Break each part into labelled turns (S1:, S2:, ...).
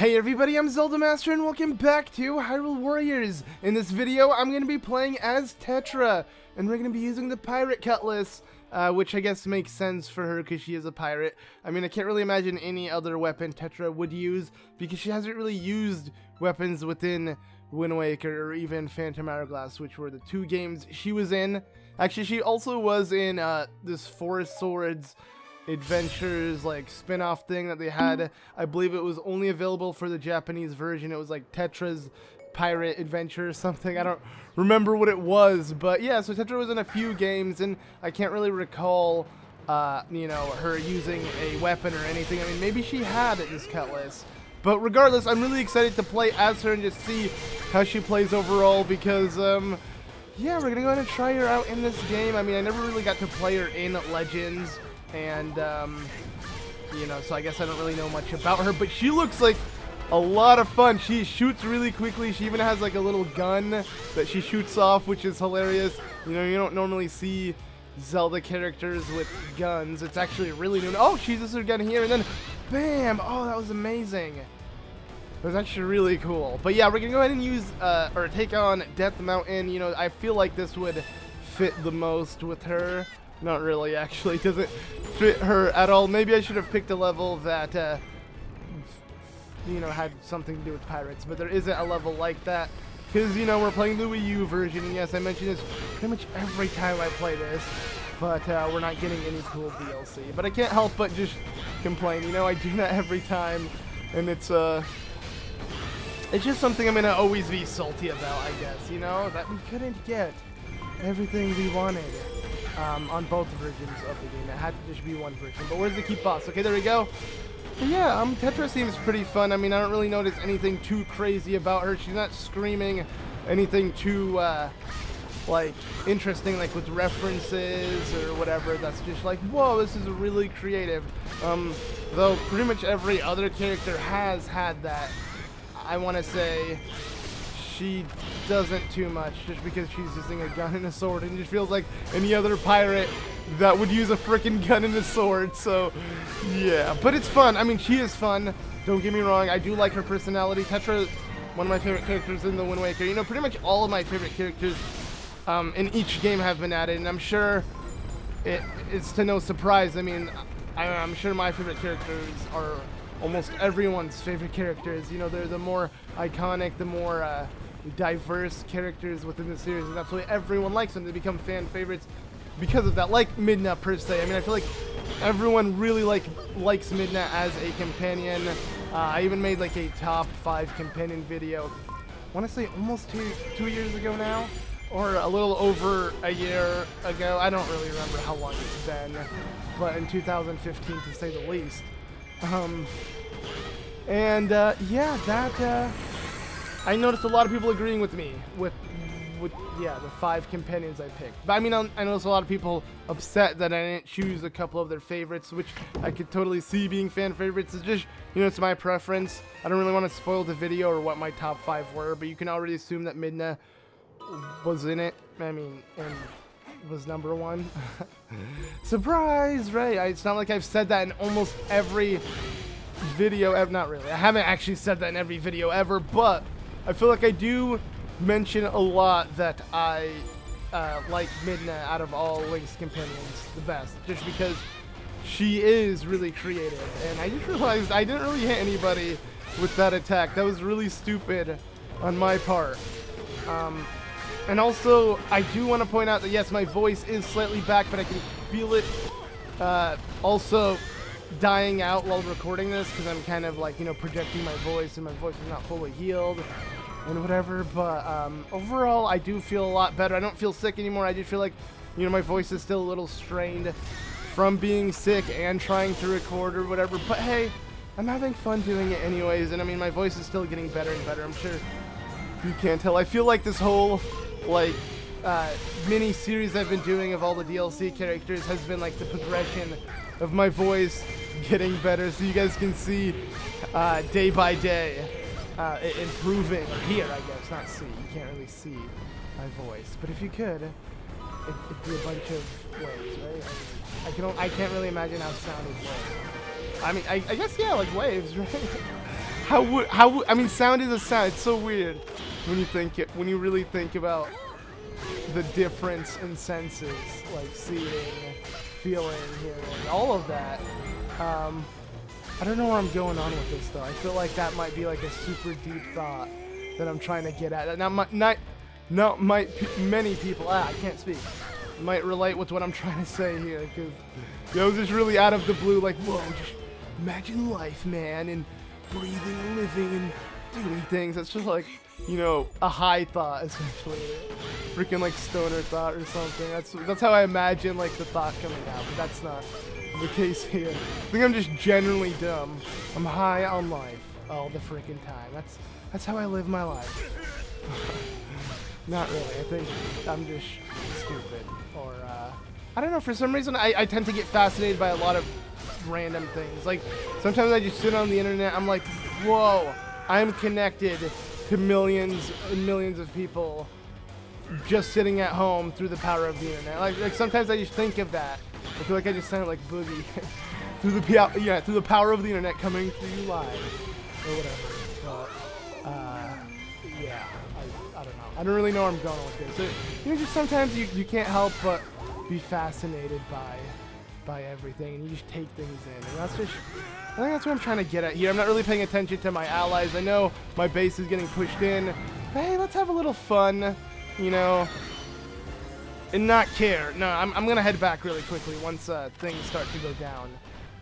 S1: Hey everybody, I'm ZeldaMaster and welcome back to Hyrule Warriors. In this video, I'm going to be playing as Tetra, and we're going to be using the pirate Cutlass, which I guess makes sense for her because she is a pirate. I mean, I can't really imagine any other weapon Tetra would use because she hasn't really used weapons within Wind Waker or even Phantom Hourglass, which were the two games she was in. Actually, she also was in this Four Swords Adventures like spin-off thing that they had. I believe it was only available for the Japanese version. It was like Tetra's Pirate Adventure or something. I don't remember what it was, but yeah, so Tetra was in a few games, and I can't really recall you know, her using a weapon or anything. I mean, maybe she had this Cutlass, but regardless, I'm really excited to play as her and just see how she plays overall because yeah, we're gonna go ahead and try her out in this game. I mean, I never really got to play her in Legends, and you know, so I guess I don't really know much about her, but she looks like a lot of fun. She shoots really quickly. She even has like a little gun that she shoots off, which is hilarious. You know, you don't normally see Zelda characters with guns. It's actually really new. Oh, she uses her gun here, and then bam! Oh, that was amazing. It was actually really cool. But yeah, we're gonna go ahead and use or take on Death Mountain. You know, I feel like this would fit the most with her. Not really, actually. It doesn't fit her at all. Maybe I should have picked a level that, you know, had something to do with pirates. But there isn't a level like that. Because, you know, we're playing the Wii U version. And yes, I mention this pretty much every time I play this. But we're not getting any cool DLC. But I can't help but just complain. You know, I do that every time. And it's just something I'm going to always be salty about, I guess. You know, that we couldn't get everything we wanted. On both versions of the game. It had to just be one version. But where's the keep boss? Okay, there we go. But yeah, Tetra seems pretty fun. I mean, I don't really notice anything too crazy about her. She's not screaming anything too, like, interesting, like with references or whatever. That's just like, whoa, this is really creative. Though pretty much every other character has had that. I want to say she doesn't too much, just because she's using a gun and a sword, and it just feels like any other pirate that would use a freaking gun and a sword. So yeah, but it's fun. I mean, she is fun, don't get me wrong. I do like her personality. Tetra, one of my favorite characters in the Wind Waker. You know, pretty much all of my favorite characters in each game have been added, and I'm sure it's to no surprise. I mean, I'm sure my favorite characters are almost everyone's favorite characters. You know, they're the more iconic, the more diverse characters within the series, and that's why everyone likes them. They become fan favorites because of that, like Midna per se. I mean, I feel like everyone really likes Midna as a companion. I even made like a top 5 companion video, I want to say almost two years ago now, or a little over a year ago. I don't really remember how long it's been, but in 2015 to say the least. Yeah, that I noticed a lot of people agreeing with me with yeah, the 5 companions I picked. But I mean, I noticed a lot of people upset that I didn't choose a couple of their favorites, which I could totally see being fan favorites. It's just, you know, it's my preference. I don't really want to spoil the video or what my top 5 were, but you can already assume that Midna was in it. I mean, and was number 1. Surprise, right? It's not like I've said that in almost every video. Not really. I haven't actually said that in every video ever, but I feel like I do mention a lot that I like Midna out of all Link's companions the best, just because she is really creative. And I just realized I didn't really hit anybody with that attack. That was really stupid on my part. And also, I do want to point out that yes, my voice is slightly back, but I can feel it also dying out while recording this, because I'm kind of like, you know, projecting my voice, and my voice is not fully healed and whatever. But overall, I do feel a lot better. I don't feel sick anymore. I do feel like, you know, my voice is still a little strained from being sick and trying to record or whatever. But hey, I'm having fun doing it anyways, and I mean, my voice is still getting better and better. I'm sure you can't tell. I feel like this whole like mini series I've been doing of all the DLC characters has been like the progression of my voice getting better, so you guys can see day by day it improving. Or here, I guess, not see. You can't really see my voice, but if you could, it'd be a bunch of waves, right? I can't really imagine how sound would work. I mean, I guess, yeah, like waves, right? I mean, sound is a sound. It's so weird when you really think about the difference in senses, like seeing, feeling, hearing, all of that. I don't know where I'm going on with this though. I feel like that might be like a super deep thought that I'm trying to get at. Many people, I can't speak, might relate with what I'm trying to say here, because it was just really out of the blue, like, whoa, just imagine life, man, and breathing and living and doing things. That's just like, you know, a high thought, essentially. Freaking like stoner thought or something. That's how I imagine like the thought coming out, but that's not the case here. I think I'm just generally dumb. I'm high on life all the freaking time. That's how I live my life. Not really. I think I'm just stupid, or I don't know. For some reason, I tend to get fascinated by a lot of random things. Like sometimes I just sit on the internet. I'm like, whoa, I'm connected to millions and millions of people just sitting at home through the power of the internet. Like sometimes I just think of that. I feel like I just sound like Boogie through the power of the internet coming to you live or whatever. But yeah, I don't know. I don't really know where I'm going with this. You know, just sometimes you can't help but be fascinated by everything, and you just take things in, and that's just, I think that's what I'm trying to get at here. I'm not really paying attention to my allies. I know my base is getting pushed in, but hey, let's have a little fun, you know, and not care. No, I'm gonna head back really quickly once things start to go down.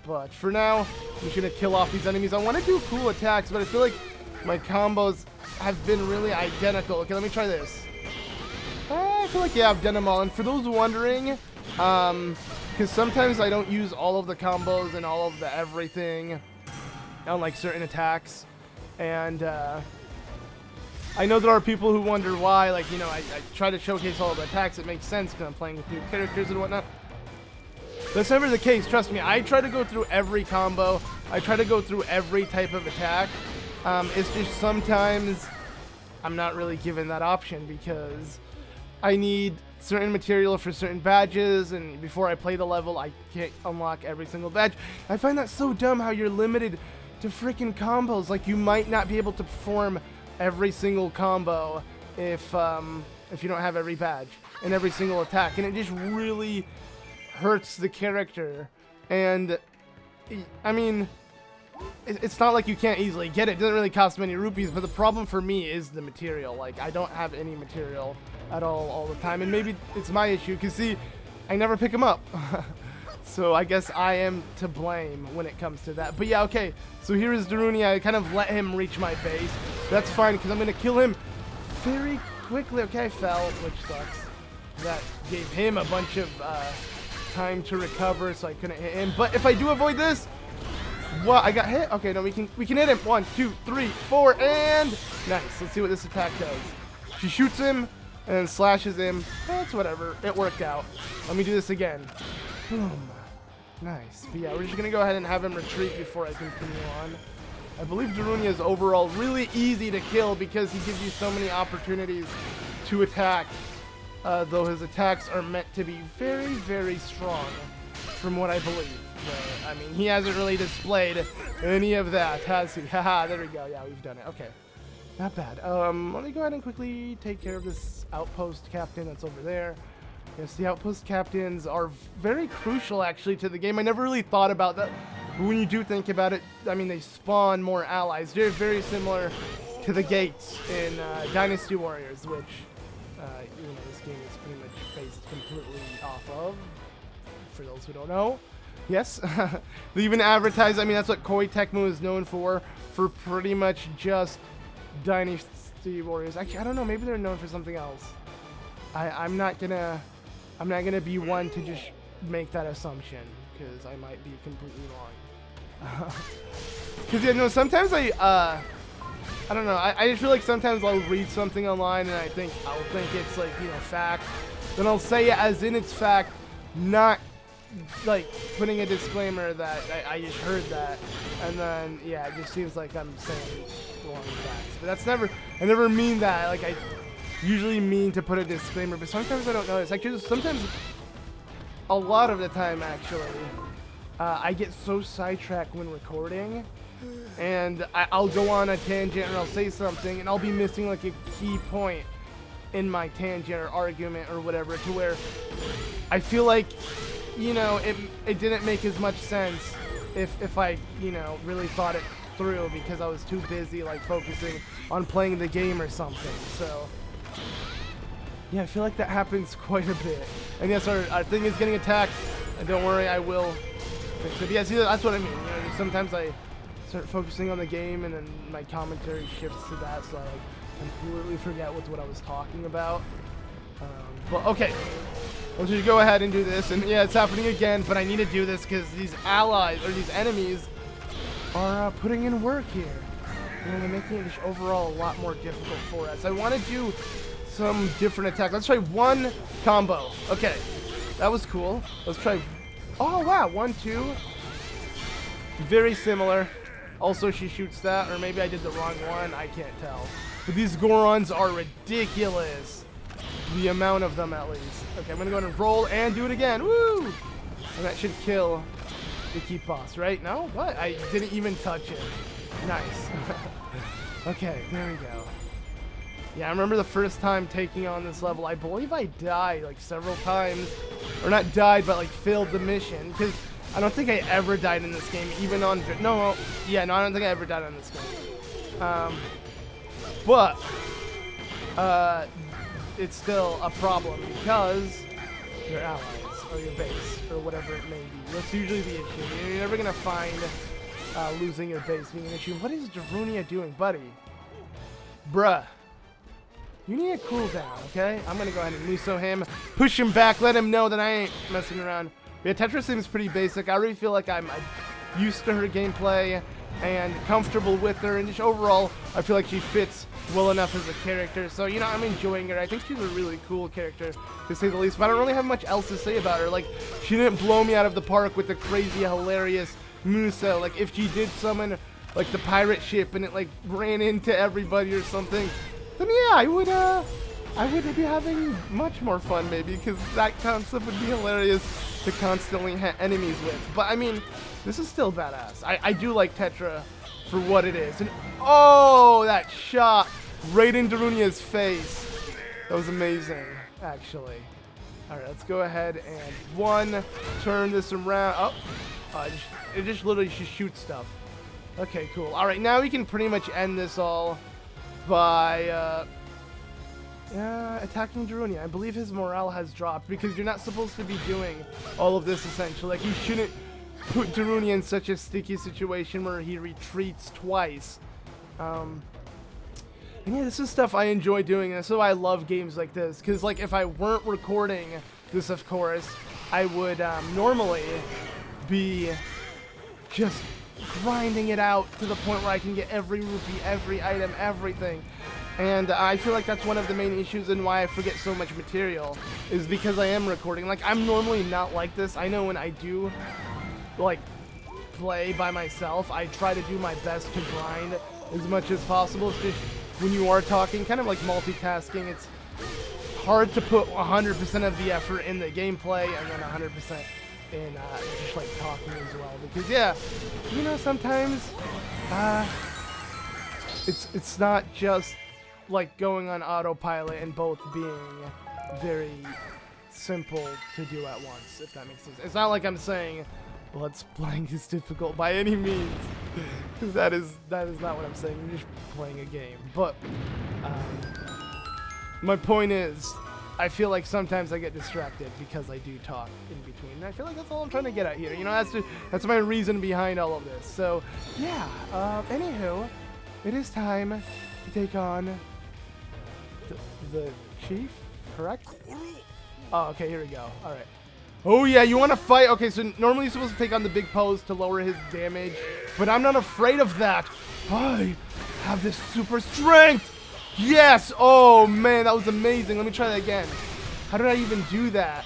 S1: But for now, I'm just gonna kill off these enemies. I want to do cool attacks, but I feel like my combos have been really identical. Okay, let me try this. I feel like, yeah, I've done them all. And for those wondering, because sometimes I don't use all of the combos and all of the everything on like certain attacks, and I know there are people who wonder why. Like, you know, I try to showcase all of the attacks. It makes sense because I'm playing with new characters and whatnot. That's never the case, trust me. I try to go through every combo. I try to go through every type of attack. It's just sometimes I'm not really given that option because I need certain material for certain badges, and before I play the level, I can't unlock every single badge. I find that so dumb how you're limited to freaking combos. Like, you might not be able to perform every single combo if you don't have every badge and every single attack, and it just really hurts the character. And I mean, it's not like you can't easily get it. It doesn't really cost many rupees, but the problem for me is the material. Like, I don't have any material at all the time, and maybe it's my issue, because see, I never pick them up. So I guess I am to blame when it comes to that. But yeah, okay, so here is Darunia. I kind of let him reach my base. That's fine, because I'm going to kill him very quickly. Okay, I fell, which sucks. That gave him a bunch of time to recover, so I couldn't hit him. But if I do avoid this, what? I got hit? Okay, no, we can hit him. 1, 2, 3, 4, and nice. Let's see what this attack does. She shoots him and then slashes him. That's whatever. It worked out. Let me do this again. Boom. Nice. But yeah, we're just gonna go ahead and have him retreat before I continue on. I believe Darunia is overall really easy to kill because he gives you so many opportunities to attack. Though his attacks are meant to be very, very strong, from what I believe. I mean, he hasn't really displayed any of that, has he? Haha, there we go. Yeah, we've done it. Okay. Not bad. Let me go ahead and quickly take care of this outpost captain that's over there. Yes, the outpost captains are very crucial, actually, to the game. I never really thought about that. But when you do think about it, I mean, they spawn more allies. They're very similar to the gates in Dynasty Warriors, which, you know, this game is pretty much based completely off of, for those who don't know. Yes, they even advertise, I mean, that's what Koei Tecmo is known for pretty much just Dynasty Warriors. Actually, I don't know, maybe they're known for something else. I'm not gonna be one to just make that assumption, because I might be completely wrong. Because, you know, sometimes I don't know, I just feel like sometimes I'll read something online and I'll think it's like, you know, fact. Then I'll say it as in it's fact, not like putting a disclaimer that I just heard that, and then yeah, it just seems like I'm saying wrong facts. But that's never, I never mean that. Like, I usually mean to put a disclaimer, but sometimes I don't notice. Actually, sometimes, a lot of the time actually, I get so sidetracked when recording and I'll go on a tangent or I'll say something, and I'll be missing like a key point in my tangent or argument or whatever, to where I feel like, you know, it didn't make as much sense if I, you know, really thought it through, because I was too busy like focusing on playing the game or something. So yeah, I feel like that happens quite a bit. And yes, our thing is getting attacked, and don't worry, I will fix it. But yeah, see, that's what I mean. You know, sometimes I start focusing on the game, and then my commentary shifts to that, so I like completely forget what I was talking about. But okay, let's just go ahead and do this. And yeah, it's happening again, but I need to do this because these allies, or these enemies, are putting in work here. You know, they're making it just overall a lot more difficult for us. I want to do some different attack. Let's try one combo. Okay, that was cool. Let's try. Oh wow, 1, 2. Very similar. Also, she shoots that, or maybe I did the wrong one. I can't tell. But these Gorons are ridiculous. The amount of them, at least. Okay, I'm gonna go ahead and roll and do it again. Woo! And that should kill the keep boss, right? No? What? I didn't even touch it. Nice. Okay, there we go. Yeah, I remember the first time taking on this level, I believe I died like several times. Or not died, but like failed the mission. Because I don't think I ever died in this game, even on... No, I don't think I ever died on this game. But it's still a problem because your allies, or your base, or whatever it may be. That's usually the issue. You're never going to find losing your base being an issue. What is Darunia doing, buddy? Bruh. You need a cooldown, okay? I'm going to go ahead and Muso him, push him back, let him know that I ain't messing around. Yeah, Tetra seems pretty basic. I already feel like I'm used to her gameplay and comfortable with her, and just overall, I feel like she fits well enough as a character. So, you know, I'm enjoying her. I think she's a really cool character, to say the least, but I don't really have much else to say about her. Like, she didn't blow me out of the park with the crazy, hilarious Muso. Like, if she did summon, like, the pirate ship and it, like, ran into everybody or something, then yeah, I would be having much more fun, maybe, because that concept would be hilarious to constantly hit enemies with. But I mean, this is still badass. I do like Tetra for what it is. And oh, that shot right in Darunia's face. That was amazing, actually. All right, let's go ahead and turn this around. Oh, it just literally shoots stuff. Okay, cool. All right, now we can pretty much end this all by attacking Darunia. I believe his morale has dropped because you're not supposed to be doing all of this, essentially. Like, you shouldn't put Darunia in such a sticky situation where he retreats twice. And yeah, this is stuff I enjoy doing, and that's why I love games like this. Because, like, if I weren't recording this, of course, I would normally be just grinding it out to the point where I can get every rupee, every item, everything. And I feel like that's one of the main issues and why I forget so much material, is because I am recording. Like, I'm normally not like this. I know when I do, like, play by myself, I try to do my best to grind as much as possible. It's just when you are talking, kind of like multitasking, it's hard to put 100% of the effort in the gameplay and then 100% in just like talking as well. Because yeah, you know, sometimes it's not just like going on autopilot and both being very simple to do at once, if that makes sense. It's not like I'm saying let's playing is difficult by any means, because that is not what I'm saying. I'm just playing a game. But my point is, I feel like sometimes I get distracted because I do talk in between. And I feel like that's all I'm trying to get at here. You know, that's my reason behind all of this. So yeah. Anywho, it is time to take on the chief, correct? Oh, okay, here we go. All right. Oh yeah, you want to fight? Okay, so normally you're supposed to take on the big pose to lower his damage, but I'm not afraid of that. I have this super strength. Yes! Oh man, that was amazing. Let me try that again. How did I even do that?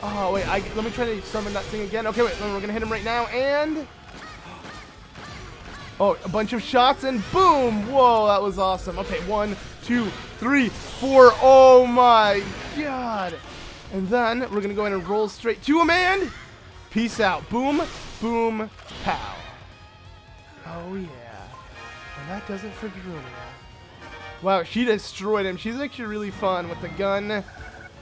S1: Oh wait, let me try to summon that thing again. Okay, wait, we're gonna hit him right now, and oh, a bunch of shots, and boom! Whoa, that was awesome. Okay, 1, 2, 3, 4. Oh my god! And then we're gonna go ahead and roll straight to him, and peace out. Boom, boom, pow. Oh yeah. And that does it for Drunia. Wow, she destroyed him. She's actually really fun with the gun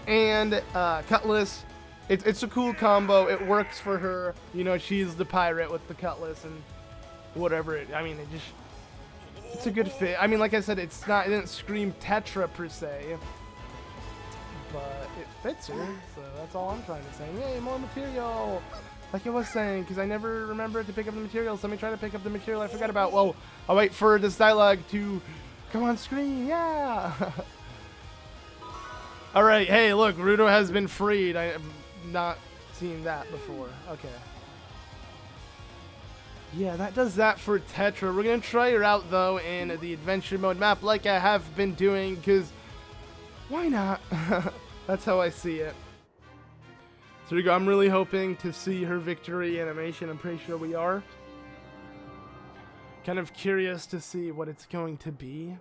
S1: and Cutlass. It's a cool combo. It works for her. You know, she's the pirate with the Cutlass and whatever. I mean, it's a good fit. I mean, like I said, it didn't scream Tetra per se, but it fits her. So that's all I'm trying to say. Yay, more material. Like I was saying, because I never remember to pick up the materials. Let me try to pick up the material I forgot about. Whoa, I'll wait for this dialogue to come on screen. Yeah. All right. Hey, look, Rudo has been freed. I have not seen that before. Okay. Yeah, that does that for Tetra. We're going to try her out, though, in the adventure mode map like I have been doing, because why not? That's how I see it. So here we go. I'm really hoping to see her victory animation. I'm pretty sure we are. Kind of curious to see what it's going to be.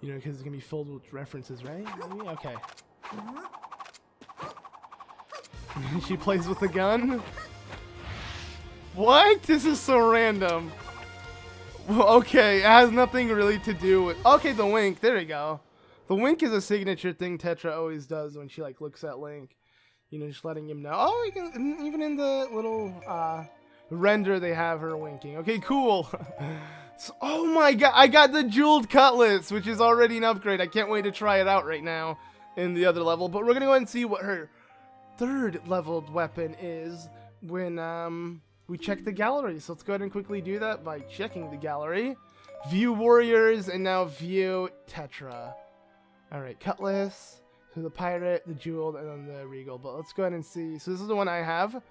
S1: You know, because it's going to be filled with references, right? Maybe? Okay. She plays with the gun? What? This is so random. Well, okay, it has nothing really to do with... Okay, the wink. There we go. The wink is a signature thing Tetra always does when she, like, looks at Link. You know, just letting him know. Oh, you can, even in the little render, they have her winking. Okay, cool. So, oh my god, I got the jeweled Cutlass, which is already an upgrade. I can't wait to try it out right now in the other level. But we're going to go ahead and see what her third leveled weapon is when we check the gallery. So let's go ahead and quickly do that by checking the gallery. View Warriors, and now view Tetra. Alright, Cutlass, so the Pirate, the Jeweled, and then the Regal. But let's go ahead and see. So this is the one I have.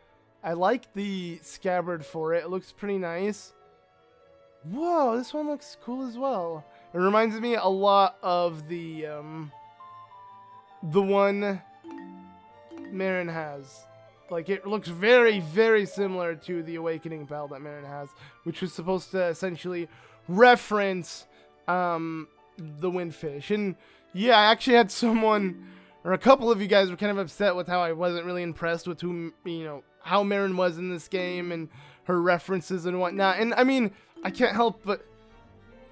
S1: I like the scabbard for it. It looks pretty nice. Whoa, this one looks cool as well. It reminds me a lot of the one Marin has. Like, it looks very, very similar to the Awakening belt that Marin has, which was supposed to essentially reference the Windfish. And yeah, I actually had someone, or a couple of you guys were kind of upset with how I wasn't really impressed with who, you know, how Marin was in this game and her references and whatnot. And I mean, I can't help but,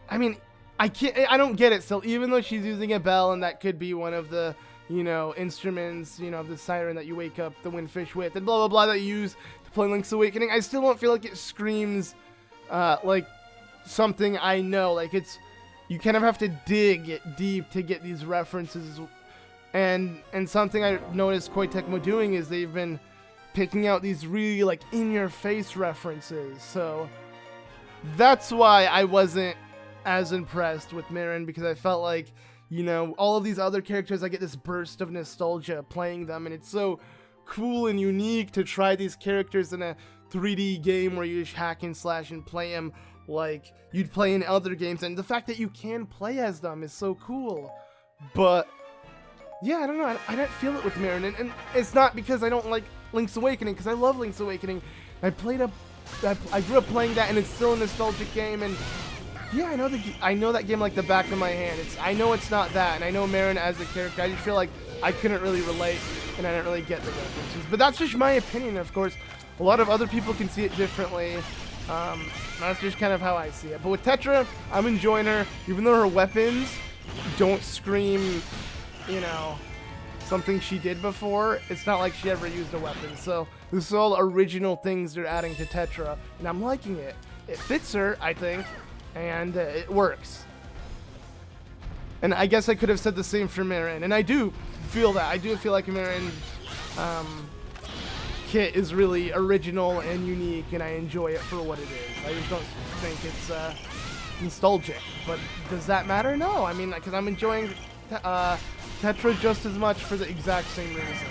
S1: I mean, I don't get it still, even though she's using a bell and that could be one of the, you know, instruments, you know, of the siren that you wake up the Windfish with and blah, blah, blah that you use to play Link's Awakening. I still don't feel like it screams, like something I know. Like, it's, you kind of have to dig deep to get these references. And something I noticed Koei Tecmo doing is they've been picking out these really, like, in-your-face references. So that's why I wasn't as impressed with Marin, because I felt like, you know, all of these other characters, I get this burst of nostalgia playing them, and it's so cool and unique to try these characters in a 3D game where you just hack and slash and play them like you'd play in other games, and the fact that you can play as them is so cool. But yeah, I don't know, I don't feel it with Marin, and it's not because I don't like Link's Awakening, because I love Link's Awakening. I grew up playing that, and it's still a nostalgic game, and yeah, I know that game like the back of my hand. I know it's not that, and I know Marin as a character. I just feel like I couldn't really relate, and I didn't really get the references. But that's just my opinion, of course. A lot of other people can see it differently. That's just kind of how I see it. But with Tetra, I'm enjoying her, even though her weapons don't scream, you know, something she did before. It's not like she ever used a weapon. So this is all original things they're adding to Tetra, and I'm liking it. It fits her, I think. And it works. And I guess I could have said the same for Marin. And I do feel that. I do feel like Marin kit is really original and unique, and I enjoy it for what it is. I just don't think it's nostalgic. But does that matter? No. I mean, because I'm enjoying Tetra just as much for the exact same reason.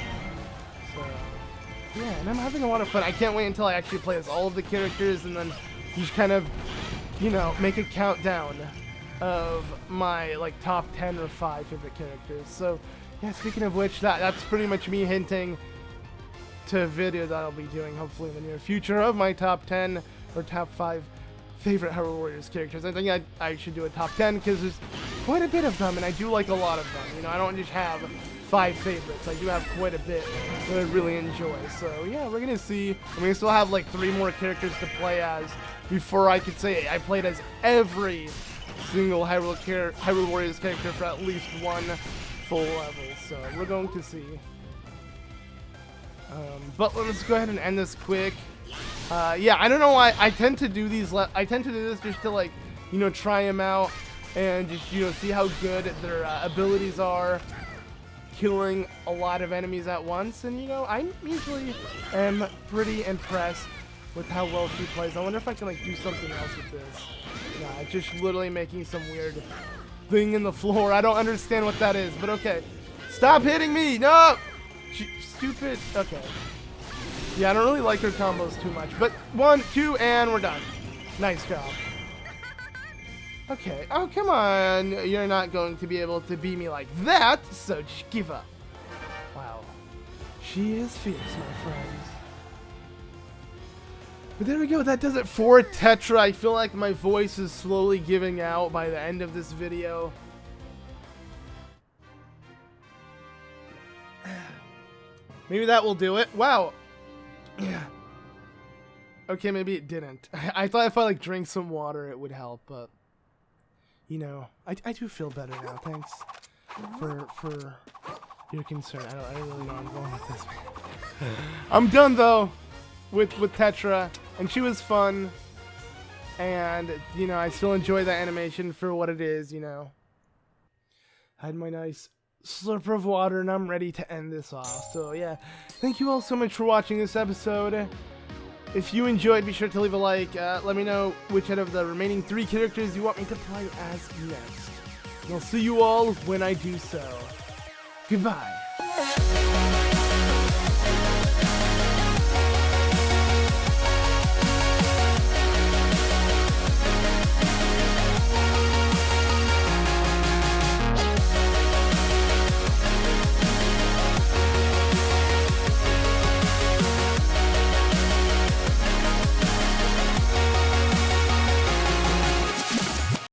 S1: So, yeah, and I'm having a lot of fun. I can't wait until I actually play as all of the characters, and then just kind of, you know, make a countdown of my, like, top 10 or 5 favorite characters. So, yeah, speaking of which, that's pretty much me hinting to a video that I'll be doing, hopefully, in the near future of my top 10 or top 5 favorite Hyrule Warriors characters. I think I should do a top 10, because there's quite a bit of them, and I do like a lot of them. You know, I don't just have 5 favorites. I do have quite a bit that I really enjoy. So, yeah, we're going to see. I mean, we still have, like, 3 more characters to play as before I could say I played as every single Hyrule Warriors character for at least one full level. So we're going to see. But let's go ahead and end this quick. Yeah, I don't know why I tend to do these. I tend to do this just to, like, you know, try them out and just, you know, see how good their abilities are, killing a lot of enemies at once. And, you know, I usually am pretty impressed with how well she plays. I wonder if I can, like, do something else with this. Nah, just literally making some weird thing in the floor. I don't understand what that is, but okay. Stop hitting me! No! Stupid. Okay. Yeah, I don't really like her combos too much. But 1, 2, and we're done. Nice job. Okay. Oh, come on. You're not going to be able to beat me like that, so just give up. Wow. She is fierce, my friends. But there we go. That does it for Tetra. I feel like my voice is slowly giving out by the end of this video. Maybe that will do it. Wow. Yeah. Okay, maybe it didn't. I thought if I, like, drink some water it would help, but you know, I do feel better now. Thanks for your concern. I don't really know where I'm going with this, man. I'm done though with Tetra, and she was fun, and you know, I still enjoy that animation for what it is. You know, I had my nice slurp of water, and I'm ready to end this off. So yeah, thank you all so much for watching this episode. If you enjoyed, be sure to leave a like. Let me know which out of the remaining 3 characters you want me to play as next. And I'll see you all when I do so. Goodbye.